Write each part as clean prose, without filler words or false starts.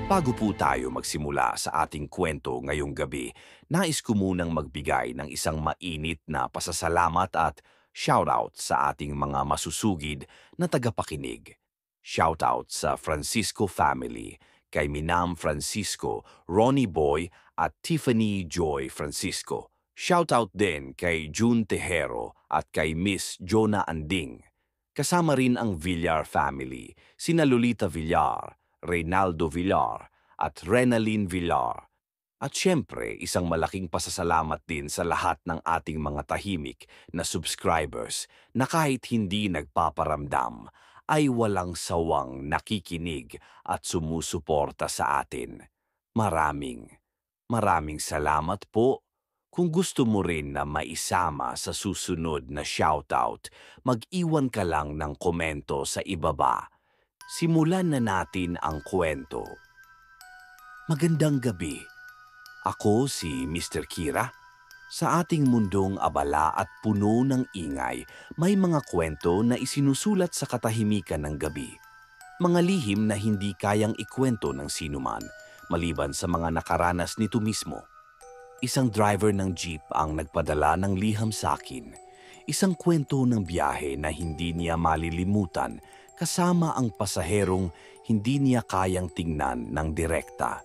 Bago po tayo magsimula sa ating kwento ngayong gabi, nais ko munang magbigay ng isang mainit na pasasalamat at shoutout sa ating mga masusugid na tagapakinig. Shoutout sa Francisco family, kay Minam Francisco, Ronnie Boy at Tiffany Joy Francisco. Shoutout din kay June Tejero at kay Miss Jonah Anding. Kasama rin ang Villar family, sina Lolita Villar, Reynaldo Villar at Renaline Villar. At syempre, isang malaking pasasalamat din sa lahat ng ating mga tahimik na subscribers na kahit hindi nagpaparamdam ay walang sawang nakikinig at sumusuporta sa atin. Maraming, maraming salamat po. Kung gusto mo rin na maisama sa susunod na shoutout, mag-iwan ka lang ng komento sa ibaba. Simulan na natin ang kwento. Magandang gabi. Ako si Mr. Kira. Sa ating mundong abala at puno ng ingay, may mga kwento na isinusulat sa katahimikan ng gabi. Mga lihim na hindi kayang ikwento ng sinuman, maliban sa mga nakaranas nito mismo. Isang driver ng jeep ang nagpadala ng liham sa akin. Isang kwento ng biyahe na hindi niya malilimutan kasama ang pasaherong hindi niya kayang tingnan ng direkta.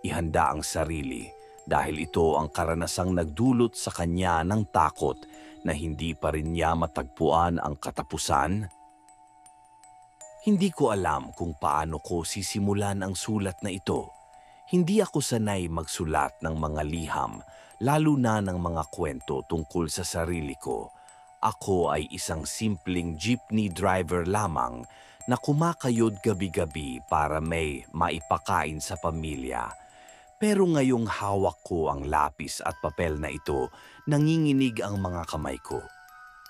Ihanda ang sarili dahil ito ang karanasang nagdulot sa kanya ng takot na hindi pa rin niya matagpuan ang katapusan. Hindi ko alam kung paano ko sisimulan ang sulat na ito. Hindi ako sanay magsulat ng mga liham, lalo na ng mga kwento tungkol sa sarili ko. Ako ay isang simpleng jeepney driver lamang na kumakayod gabi-gabi para may maipakain sa pamilya. Pero ngayong hawak ko ang lapis at papel na ito, nanginginig ang mga kamay ko.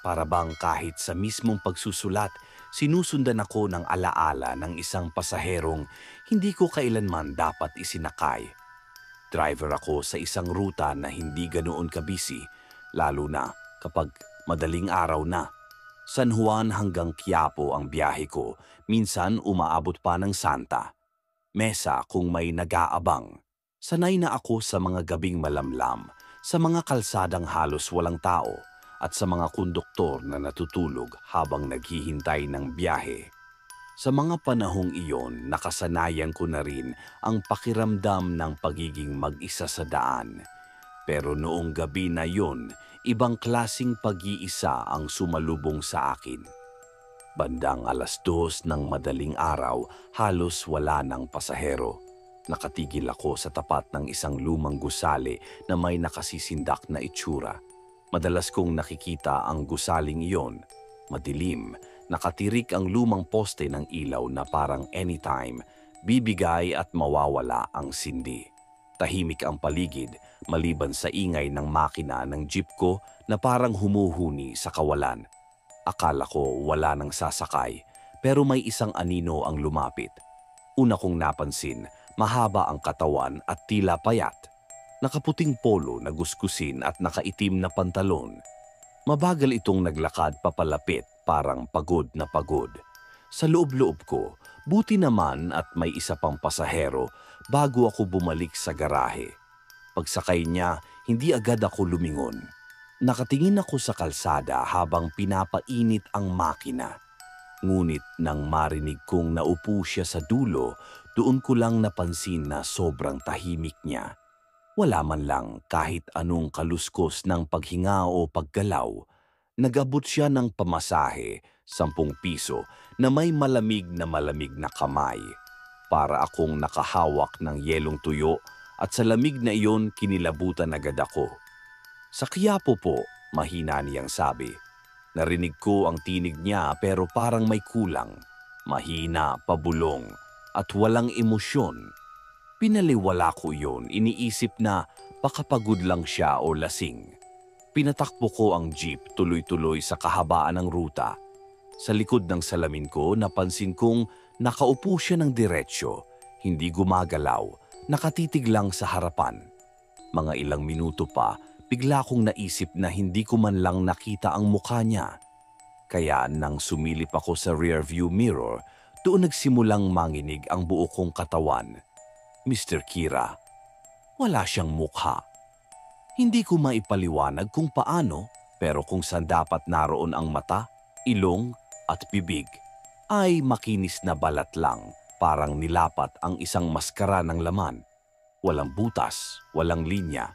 Para bang kahit sa mismong pagsusulat, sinusundan ako ng alaala ng isang pasaherong hindi ko kailanman dapat isinakay. Driver ako sa isang ruta na hindi ganoon kabisi, lalo na kapag madaling araw na. San Juan hanggang Quiapo ang biyahe ko, minsan umaabot pa ng Santa. Mesa kung may nag-aabang. Sanay na ako sa mga gabing malamlam, sa mga kalsadang halos walang tao, at sa mga konduktor na natutulog habang naghihintay ng biyahe. Sa mga panahong iyon, nakasanayan ko na rin ang pakiramdam ng pagiging mag-isa sa daan. Pero noong gabi na yon, ibang klasing pag-iisa ang sumalubong sa akin. Bandang 2:00 ng madaling araw, halos wala ng pasahero. Nakatigil ako sa tapat ng isang lumang gusali na may nakasisindak na itsura. Madalas kong nakikita ang gusaling iyon. Madilim, nakatirik ang lumang poste ng ilaw na parang anytime, bibigay at mawawala ang sindi. Tahimik ang paligid, maliban sa ingay ng makina ng jeep ko na parang humuhuni sa kawalan. Akala ko wala nang sasakay, pero may isang anino ang lumapit. Una kong napansin, mahaba ang katawan at tila payat. Nakaputing polo na gusgusin at nakaitim na pantalon. Mabagal itong naglakad papalapit, parang pagod na pagod. Sa loob-loob ko, buti naman at may isa pang pasahero bago ako bumalik sa garahe. Pagsakay niya, hindi agad ako lumingon. Nakatingin ako sa kalsada habang pinapainit ang makina. Ngunit nang marinig kong naupo siya sa dulo, doon ko lang napansin na sobrang tahimik niya. Wala man lang kahit anong kaluskos ng paghinga o paggalaw. Nag-abot siya ng pamasahe, 10 piso, na may malamig na kamay. Para akong nakahawak ng yelong tuyo at sa lamig na iyon kinilabutan agad ako. Sa Quiapo po, mahina niyang sabi. Narinig ko ang tinig niya pero parang may kulang. Mahina, pabulong, at walang emosyon. Pinaliwala ko yun, iniisip na baka pagod lang siya o lasing. Pinatakbo ko ang jeep tuloy-tuloy sa kahabaan ng ruta. Sa likod ng salamin ko, napansin kong nakaupo siya ng diretsyo, hindi gumagalaw, nakatitig lang sa harapan. Mga ilang minuto pa, bigla kong naisip na hindi ko man lang nakita ang mukha niya. Kaya nang sumilip ako sa rearview mirror, doon nagsimulang manginig ang buo kong katawan. Mr. Kira, wala siyang mukha. Hindi ko maipaliwanag kung paano, pero kung saan dapat naroon ang mata, ilong at bibig, ay makinis na balat lang, parang nilapat ang isang maskara ng laman. Walang butas, walang linya.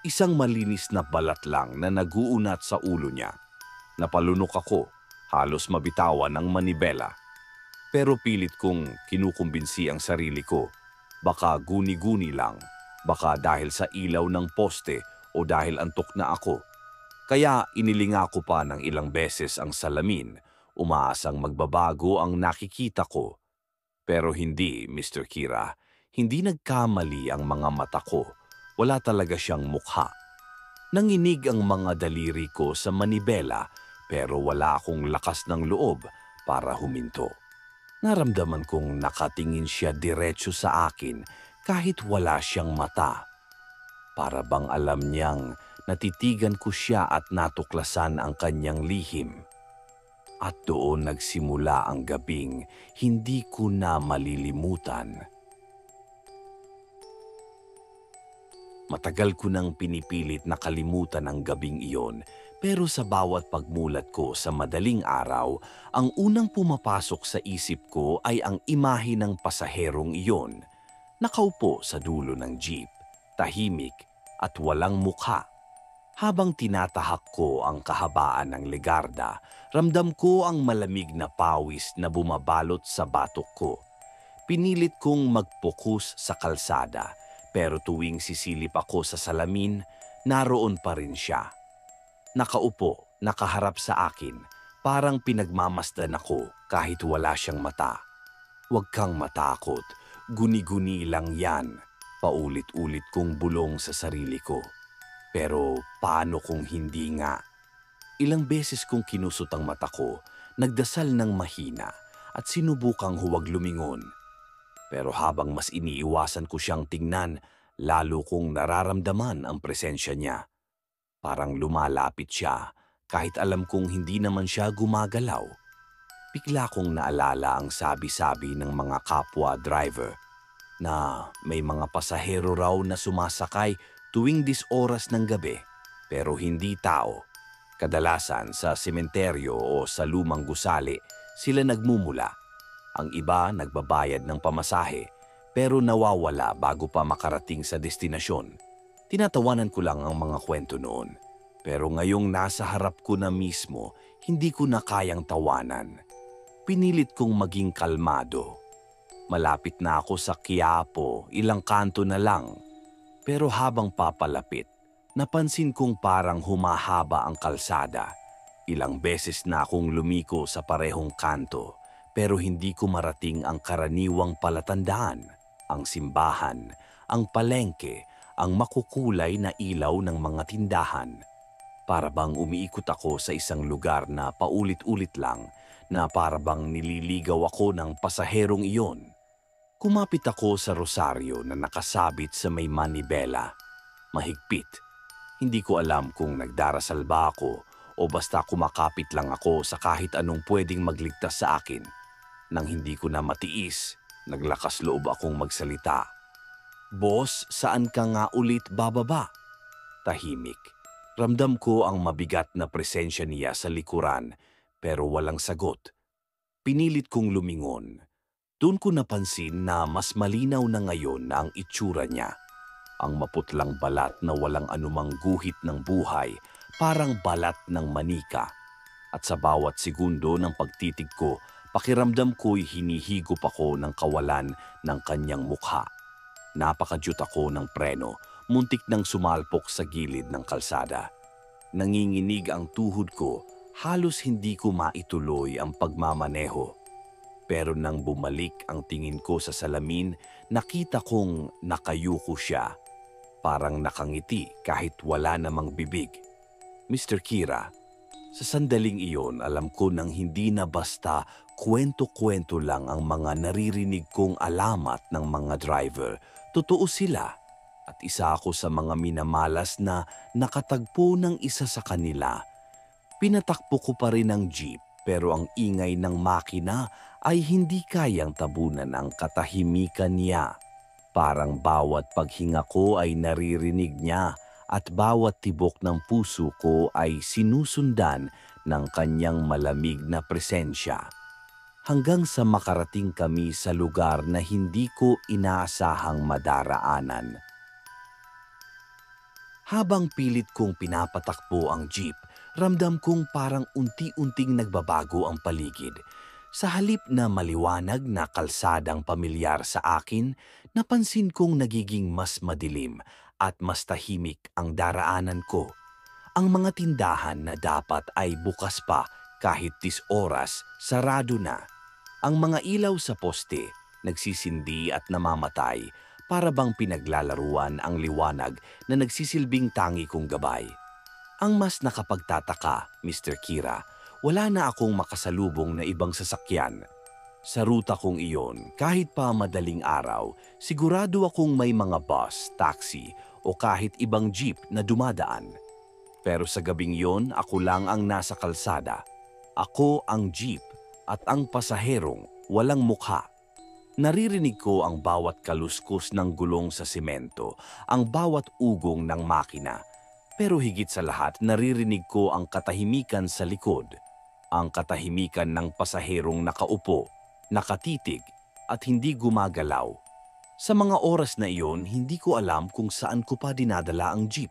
Isang malinis na balat lang na naguunat sa ulo niya. Napalunok ako, halos mabitawan ng manibela. Pero pilit kong kinukumbinsi ang sarili ko. Baka guni-guni lang, baka dahil sa ilaw ng poste o dahil antok na ako. Kaya inilinga ko pa ng ilang beses ang salamin, umaasang magbabago ang nakikita ko. Pero hindi, Mr. Kira, hindi nagkamali ang mga mata ko. Wala talaga siyang mukha. Nanginig ang mga daliri ko sa manibela pero wala akong lakas ng loob para huminto. Naramdaman kong nakatingin siya diretso sa akin kahit wala siyang mata. Para bang alam niyang natitigan ko siya at natuklasan ang kanyang lihim. At doon nagsimula ang gabing hindi ko na malilimutan. Matagal ko nang pinipilit na kalimutan ang gabing iyon, pero sa bawat pagmulat ko sa madaling araw, ang unang pumapasok sa isip ko ay ang imahe ng pasaherong iyon. Nakaupo sa dulo ng jeep, tahimik at walang mukha. Habang tinatahak ko ang kahabaan ng Legarda, ramdam ko ang malamig na pawis na bumabalot sa batok ko. Pinilit kong mag-focus sa kalsada, pero tuwing sisilip ako sa salamin, naroon pa rin siya. Nakaupo, nakaharap sa akin, parang pinagmamasdan ako kahit wala siyang mata. "Huwag kang matakot, guni-guni lang yan," paulit-ulit kong bulong sa sarili ko. Pero paano kung hindi nga? Ilang beses kong kinusot ang mata ko, nagdasal ng mahina at sinubukang huwag lumingon. Pero habang mas iniiwasan ko siyang tingnan, lalo kong nararamdaman ang presensya niya. Parang lumalapit siya kahit alam kong hindi naman siya gumagalaw. Bigla kong naalala ang sabi-sabi ng mga kapwa driver na may mga pasahero raw na sumasakay tuwing oras ng gabi pero hindi tao. Kadalasan sa sementeryo o sa lumang gusali sila nagmumula. Ang iba nagbabayad ng pamasahe pero nawawala bago pa makarating sa destinasyon. Tinatawanan ko lang ang mga kwento noon. Pero ngayong nasa harap ko na mismo, hindi ko na kayang tawanan. Pinilit kong maging kalmado. Malapit na ako sa Quiapo, ilang kanto na lang. Pero habang papalapit, napansin kong parang humahaba ang kalsada. Ilang beses na akong lumiko sa parehong kanto. Pero hindi ko marating ang karaniwang palatandaan, ang simbahan, ang palengke, ang makukulay na ilaw ng mga tindahan. Para bang umiikot ako sa isang lugar na paulit-ulit lang, na para bang nililigaw ako ng pasaherong iyon. Kumapit ako sa rosaryo na nakasabit sa may manibela. Mahigpit. Hindi ko alam kung nagdarasal ba ako o basta kumakapit lang ako sa kahit anong pwedeng magligtas sa akin. Nang hindi ko na matiis, naglakas loob akong magsalita. "Boss, saan ka nga ulit bababa?" Tahimik. Ramdam ko ang mabigat na presensya niya sa likuran, pero walang sagot. Pinilit kong lumingon. Doon ko napansin na mas malinaw na ngayon ang itsura niya. Ang maputlang balat na walang anumang guhit ng buhay, parang balat ng manika. At sa bawat segundo ng pagtitig ko, pakiramdam ko'y hinihigop ako ng kawalan ng kanyang mukha. Napakadyot ako ng preno, muntik nang sumalpok sa gilid ng kalsada. Nanginginig ang tuhod ko, halos hindi ko maituloy ang pagmamaneho. Pero nang bumalik ang tingin ko sa salamin, nakita kong nakayuko siya. Parang nakangiti kahit wala namang bibig. "Mr. Kira," sa sandaling iyon alam ko nang hindi na basta kwento-kwento lang ang mga naririnig kong alamat ng mga driver. Totoo sila at isa ako sa mga minamalas na nakatagpo ng isa sa kanila. Pinatakbo ko pa rin ang jeep pero ang ingay ng makina ay hindi kayang tabunan ang katahimikan niya. Parang bawat paghinga ko ay naririnig niya at bawat tibok ng puso ko ay sinusundan ng kanyang malamig na presensya. Hanggang sa makarating kami sa lugar na hindi ko inaasahang madaraanan. Habang pilit kong pinapatakbo ang jeep, ramdam kong parang unti-unting nagbabago ang paligid. Sa halip na maliwanag na kalsadang pamilyar sa akin, napansin kong nagiging mas madilim at mas tahimik ang daraanan ko. Ang mga tindahan na dapat ay bukas pa kahit 10 oras, sarado na. Ang mga ilaw sa poste, nagsisindi at namamatay para bang pinaglalaruan ang liwanag na nagsisilbing tangi kong gabay. Ang mas nakapagtataka, Mr. Kira, wala na akong makasalubong na ibang sasakyan. Sa ruta kong iyon, kahit pa madaling araw, sigurado akong may mga bus, taxi o kahit ibang jeep na dumadaan. Pero sa gabing yon, ako lang ang nasa kalsada. Ako ang jeep at ang pasaherong walang mukha. Naririnig ko ang bawat kaluskos ng gulong sa simento, ang bawat ugong ng makina. Pero higit sa lahat, naririnig ko ang katahimikan sa likod. Ang katahimikan ng pasaherong nakaupo, nakatitig at hindi gumagalaw. Sa mga oras na iyon, hindi ko alam kung saan ko pa dinadala ang jeep.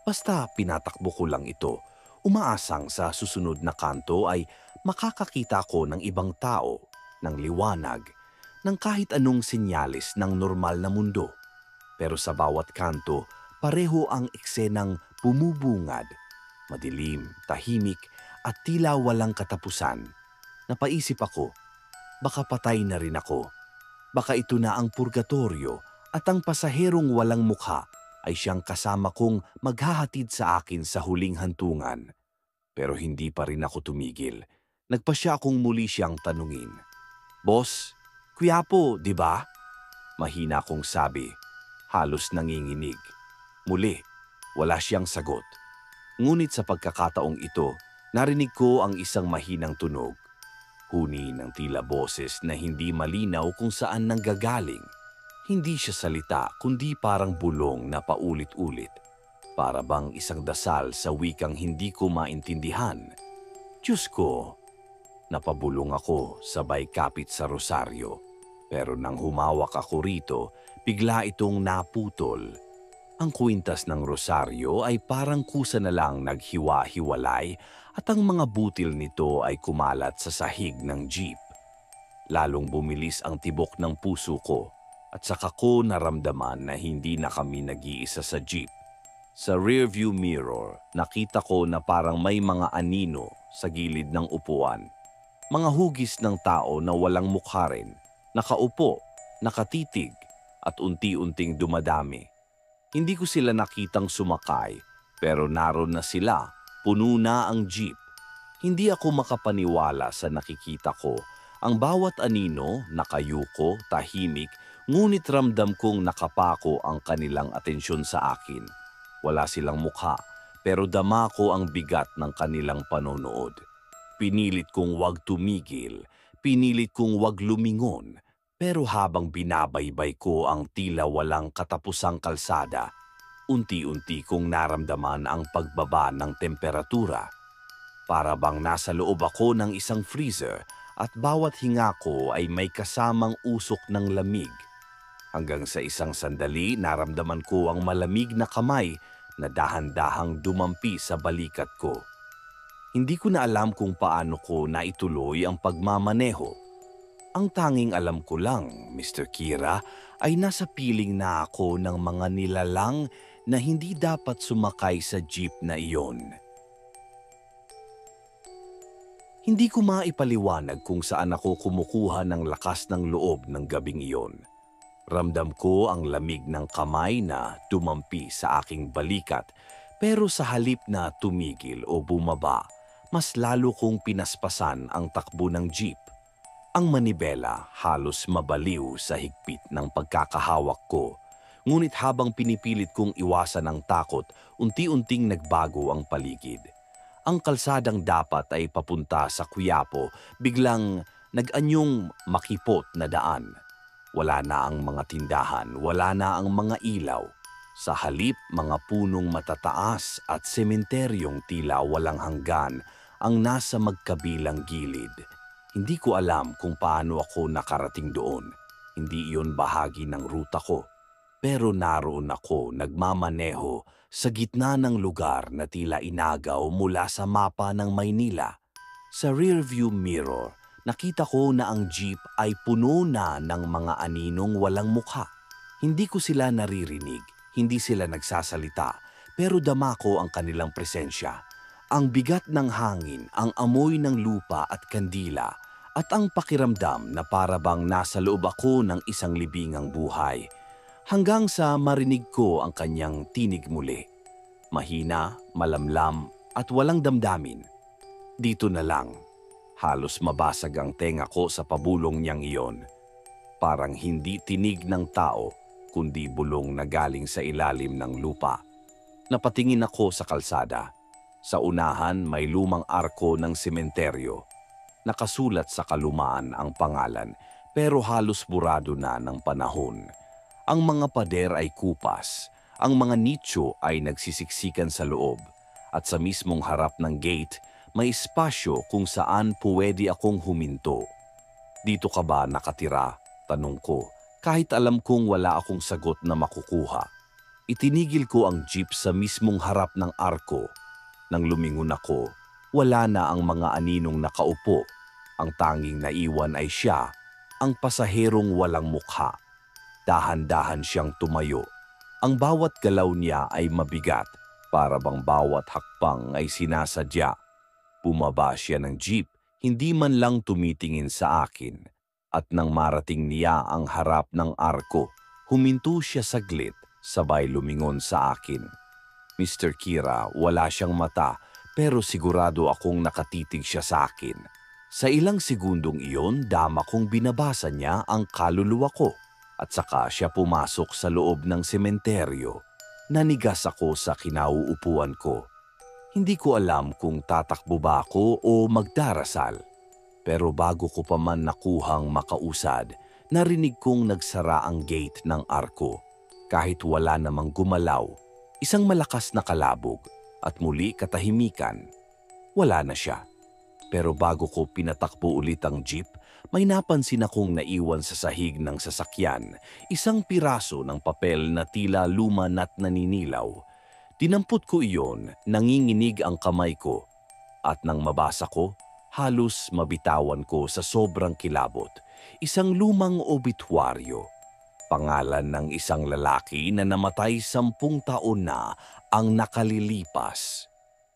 Basta pinatakbo ko lang ito, umaasang sa susunod na kanto ay makakakita ko ng ibang tao, ng liwanag, ng kahit anong sinyalis ng normal na mundo. Pero sa bawat kanto, pareho ang eksenang bumubungad, madilim, tahimik at tila walang katapusan. Napaisip ako, baka patay na rin ako. Baka ito na ang purgatorio at ang pasaherong walang mukha ay siyang kasama kong maghahatid sa akin sa huling hantungan. Pero hindi pa rin ako tumigil. Nagpasya akong muli siyang tanungin. Boss, Quiapo, di ba? Mahina kong sabi, halos nanginginig. Muli, wala siyang sagot. Ngunit sa pagkakataong ito, narinig ko ang isang mahinang tunog. Huni ng tila boses na hindi malinaw kung saan nanggagaling. Hindi siya salita kundi parang bulong na paulit-ulit. Para bang isang dasal sa wikang hindi ko maintindihan. Diyos ko, napabulong ako sabay kapit sa rosaryo. Pero nang humawak ako rito, bigla itong naputol. Ang kwintas ng rosaryo ay parang kusa na lang naghiwa-hiwalay at ang mga butil nito ay kumalat sa sahig ng jeep. Lalong bumilis ang tibok ng puso ko at saka ko naramdaman na hindi na kami nag-iisa sa jeep. Sa rearview mirror, nakita ko na parang may mga anino sa gilid ng upuan. Mga hugis ng tao na walang mukha rin, nakaupo, nakatitig at unti-unting dumadami. Hindi ko sila nakitang sumakay, pero naroon na sila, puno na ang jeep. Hindi ako makapaniwala sa nakikita ko. Ang bawat anino, nakayuko, tahimik, ngunit ramdam kong nakapako ang kanilang atensyon sa akin. Wala silang mukha, pero dama ko ang bigat ng kanilang panonood. Pinilit kong wag tumigil, pinilit kong wag lumingon, pero habang binabaybay ko ang tila walang katapusang kalsada, unti-unti kong naramdaman ang pagbaba ng temperatura. Para bang nasa loob ako ng isang freezer at bawat hinga ko ay may kasamang usok ng lamig. Hanggang sa isang sandali naramdaman ko ang malamig na kamay na dahan-dahang dumampi sa balikat ko. Hindi ko na alam kung paano ko naituloy ang pagmamaneho. Ang tanging alam ko lang, Mr. Kira, ay nasa piling na ako ng mga nilalang na hindi dapat sumakay sa jeep na iyon. Hindi ko maipaliwanag kung saan ako kumukuha ng lakas ng loob ng gabing iyon. Ramdam ko ang lamig ng kamay na dumampi sa aking balikat, pero sa halip na tumigil o bumaba, mas lalo kong pinaspasan ang takbo ng jeep. Ang manibela halos mabaliw sa higpit ng pagkakahawak ko. Ngunit habang pinipilit kong iwasan ang takot, unti-unting nagbago ang paligid. Ang kalsadang dapat ay papunta sa Quiapo, biglang nag-anyong makipot na daan. Wala na ang mga tindahan, wala na ang mga ilaw. Sa halip, mga punong matataas at sementeryong tila walang hanggan ang nasa magkabilang gilid. Hindi ko alam kung paano ako nakarating doon. Hindi iyon bahagi ng ruta ko. Pero naroon ako nagmamaneho sa gitna ng lugar na tila inagaw mula sa mapa ng Maynila. Sa rearview mirror, nakita ko na ang jeep ay puno na ng mga aninong walang mukha. Hindi ko sila naririnig, hindi sila nagsasalita, pero dama ko ang kanilang presensya. Ang bigat ng hangin, ang amoy ng lupa at kandila, at ang pakiramdam na para bang nasa loob ako ng isang libingang buhay. Hanggang sa marinig ko ang kanyang tinig muli. Mahina, malamlam, at walang damdamin. Dito na lang. Halos mabasag ang tenga ko sa pabulong niyang iyon. Parang hindi tinig ng tao, kundi bulong na galing sa ilalim ng lupa. Napatingin ako sa kalsada. Sa unahan may lumang arko ng sementeryo. Nakasulat sa kalumaan ang pangalan, pero halos burado na ng panahon. Ang mga pader ay kupas, ang mga nicho ay nagsisiksikan sa loob, at sa mismong harap ng gate, may espasyo kung saan pwede akong huminto. Dito ka ba nakatira? Tanong ko, kahit alam kong wala akong sagot na makukuha. Itinigil ko ang jeep sa mismong harap ng arko. Nang lumingon ako, wala na ang mga aninong nakaupo. Ang tanging naiwan ay siya, ang pasaherong walang mukha. Dahan-dahan siyang tumayo. Ang bawat galaw niya ay mabigat, para bang bawat hakbang ay sinasadya. Bumaba siya ng jeep, hindi man lang tumitingin sa akin. At nang marating niya ang harap ng arko, huminto siya saglit, sabay lumingon sa akin. Mr. Kira, wala siyang mata, pero sigurado akong nakatitig siya sa akin. Sa ilang segundong iyon, dama kong binabasa niya ang kaluluwa ko. At saka siya pumasok sa loob ng sementeryo. Nanigas ako sa kinauupuan ko. Hindi ko alam kung tatakbo ba ako o magdarasal. Pero bago ko pa man nakuhang makausad, narinig kong nagsara ang gate ng arko. Kahit wala namang gumalaw, isang malakas na kalabog at muli katahimikan. Wala na siya. Pero bago ko pinatakbo ulit ang jeep, may napansin akong naiwan sa sahig ng sasakyan, isang piraso ng papel na tila luma na't naninilaw. Dinampot ko iyon, nanginginig ang kamay ko. At nang mabasa ko, halos mabitawan ko sa sobrang kilabot. Isang lumang obituaryo. Pangalan ng isang lalaki na namatay 10 taon na ang nakalilipas.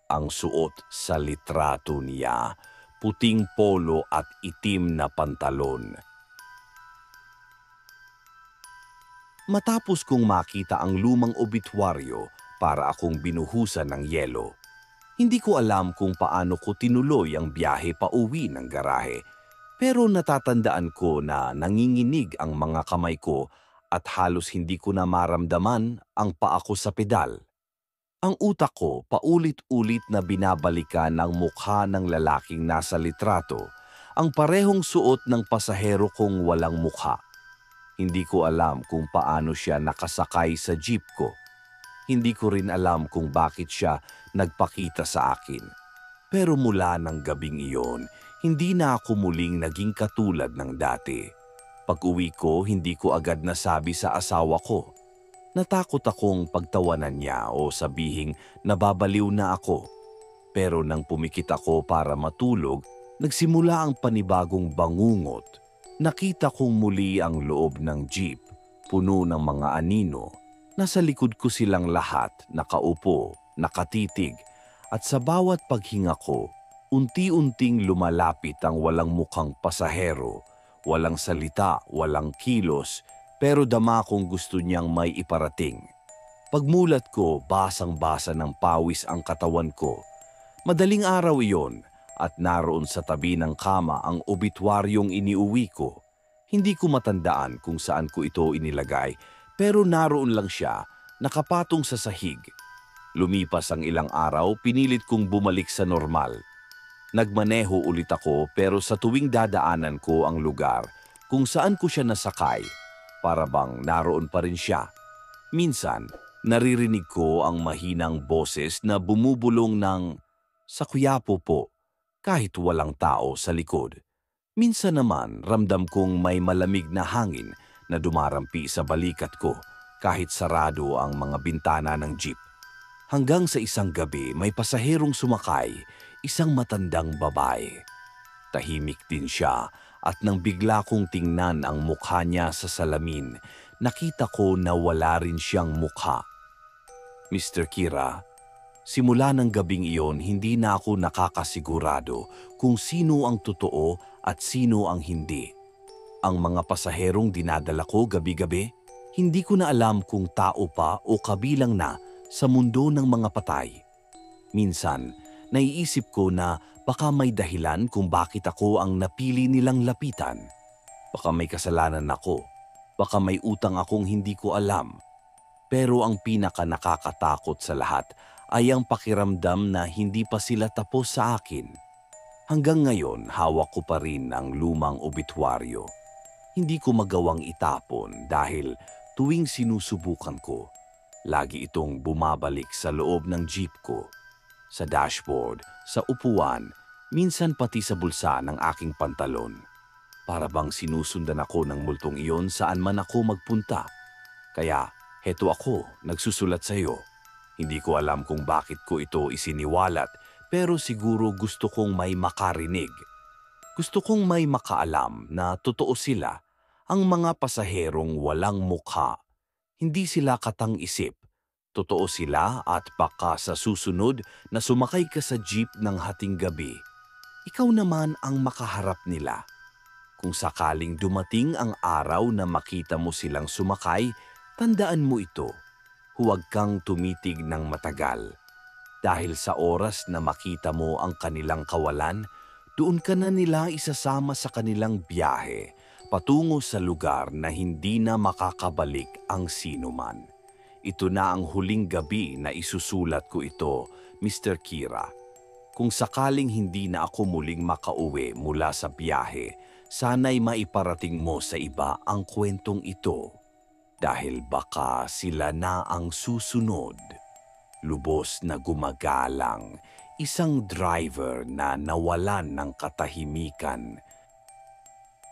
Ang suot sa litrato niya, puting polo at itim na pantalon. Matapos kong makita ang lumang obituaryo, para akong binuhusan ng yelo. Hindi ko alam kung paano ko tinuloy ang biyahe pauwi ng garahe, pero natatandaan ko na nanginginig ang mga kamay ko at halos hindi ko na maramdaman ang paa ko sa pedal. Ang utak ko paulit-ulit na binabalikan ang mukha ng lalaking nasa litrato, ang parehong suot ng pasahero kong walang mukha. Hindi ko alam kung paano siya nakasakay sa jeep ko. Hindi ko rin alam kung bakit siya nagpakita sa akin. Pero mula ng gabing iyon, hindi na ako muling naging katulad ng dati. Pag-uwi ko, hindi ko agad nasabi sa asawa ko. Natakot akong pagtawanan niya o sabihing nababaliw na ako. Pero nang pumikit ako para matulog, nagsimula ang panibagong bangungot. Nakita kong muli ang loob ng jeep, puno ng mga anino. Nasa likod ko silang lahat, nakaupo, nakatitig, at sa bawat paghinga ko, unti-unting lumalapit ang walang mukhang pasahero, walang salita, walang kilos, pero dama kong gusto niyang may iparating. Pagmulat ko, basang-basa ng pawis ang katawan ko. Madaling araw iyon, at naroon sa tabi ng kama ang obituaryong iniuwi ko. Hindi ko matandaan kung saan ko ito inilagay, pero naroon lang siya, nakapatong sa sahig. Lumipas ang ilang araw, pinilit kong bumalik sa normal. Nagmaneho ulit ako pero sa tuwing dadaanan ko ang lugar kung saan ko siya nasakay, para bang naroon pa rin siya. Minsan, naririnig ko ang mahinang boses na bumubulong ng, "Sa Quiapo po," kahit walang tao sa likod. Minsan naman, ramdam kong may malamig na hangin na dumarampi sa balikat ko kahit sarado ang mga bintana ng jeep. Hanggang sa isang gabi, may pasaherong sumakay, isang matandang babae. Tahimik din siya at nang bigla kong tingnan ang mukha niya sa salamin, nakita ko na wala rin siyang mukha. Mr. Kira, simula ng gabing iyon hindi na ako nakakasigurado kung sino ang totoo at sino ang hindi. Ang mga pasaherong dinadala ko gabi-gabi, hindi ko na alam kung tao pa o kabilang na sa mundo ng mga patay. Minsan, naiisip ko na baka may dahilan kung bakit ako ang napili nilang lapitan. Baka may kasalanan ako, baka may utang akong hindi ko alam. Pero ang pinaka nakakatakot sa lahat ay ang pakiramdam na hindi pa sila tapos sa akin. Hanggang ngayon, hawak ko pa rin ang lumang obituaryo. Hindi ko magawang itapon dahil tuwing sinusubukan ko, lagi itong bumabalik sa loob ng jeep ko, sa dashboard, sa upuan, minsan pati sa bulsa ng aking pantalon. Para bang sinusundan ako ng multong iyon saan man ako magpunta. Kaya, heto ako, nagsusulat sa iyo. Hindi ko alam kung bakit ko ito isiniwalat, pero siguro gusto kong may makarinig. Gusto kong may makaalam na totoo sila, ang mga pasaherong walang mukha. Hindi sila katang-isip. Totoo sila at baka sa susunod na sumakay ka sa jeep ng hating gabi, ikaw naman ang makaharap nila. Kung sakaling dumating ang araw na makita mo silang sumakay, tandaan mo ito. Huwag kang tumitig ng matagal. Dahil sa oras na makita mo ang kanilang kawalan, doon ka na nila isasama sa kanilang biyahe patungo sa lugar na hindi na makakabalik ang sinuman. Ito na ang huling gabi na isusulat ko ito, Mr. Kira. Kung sakaling hindi na ako muling makauwi mula sa biyahe, sana'y maiparating mo sa iba ang kwentong ito. Dahil baka sila na ang susunod. Lubos na gumagalang, isang driver na nawalan ng katahimikan.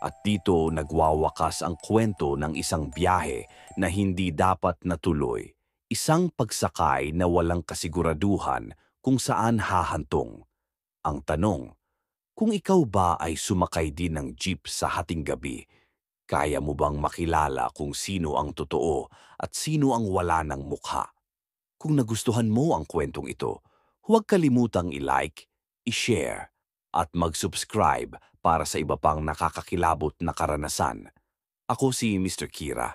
At dito nagwawakas ang kwento ng isang biyahe na hindi dapat natuloy, isang pagsakay na walang kasiguraduhan kung saan hahantong. Ang tanong, kung ikaw ba ay sumakay din ng jeep sa hating gabi, kaya mo bang makilala kung sino ang totoo at sino ang wala ng mukha? Kung nagustuhan mo ang kwentong ito, huwag kalimutang i-like, i-share, at mag-subscribe para sa iba pang nakakakilabot na karanasan. Ako si Mr. Kira.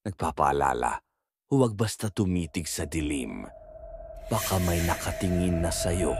Nagpapaalala, huwag basta tumitig sa dilim. Baka may nakatingin na sayo.